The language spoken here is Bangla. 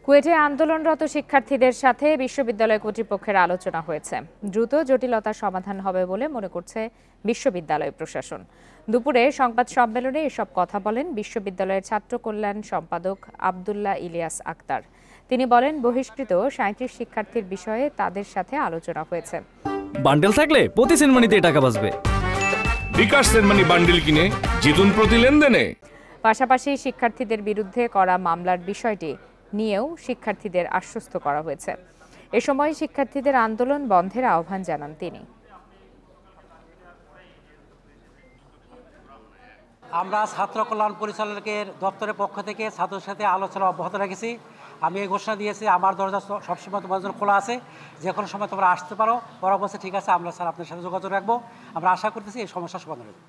কুয়েটে আন্দোলনরত শিক্ষার্থীদের সাথে বিশ্ববিদ্যালয় কর্তৃপক্ষের আলোচনা হয়েছে। দ্রুত জটিলতার সমাধান হবে বলে মনে করছে বিশ্ববিদ্যালয় প্রশাসন। দুপুরে সংবাদ সম্মেলনে এসব কথা বলেন বিশ্ববিদ্যালয়ের ছাত্র কল্যাণ সম্পাদক আব্দুল্লাহ ইলিয়াস আক্তার। তিনি বলেন, বহিষ্কৃত ৩৭ শিক্ষার্থীর বিষয়ে তাদের সাথে আলোচনা হয়েছে। বান্ডেল থাকলে প্রতি সেনমানিতে টাকা বাঁচবে। বিকাশ সেনমানি বান্ডেল কিনে জিতুন প্রতি লেনদেনে। পাশাপাশি শিক্ষার্থীদের বিরুদ্ধে করা মামলার বিষয়টি নিয়েও শিক্ষার্থীদের আশ্বস্ত করা হয়েছে। এ সময় শিক্ষার্থীদের আন্দোলন বন্ধের আহ্বান জানান তিনি। আমরা ছাত্র কল্যাণ পরিচালকের দপ্তরের পক্ষ থেকে ছাত্রদের সাথে আলোচনা অব্যাহত রেখেছি। আমি এই ঘোষণা দিয়েছি, আমার দরজা সবসময় তোমার জন্য খোলা আছে, যে কোনো সময় তোমরা আসতে পারো। পরামর্শ ঠিক আছে, আমরা স্যার আপনার সাথে যোগাযোগ রাখবো। আমরা আশা করতেছি এই সমস্যার সমাধান হবে।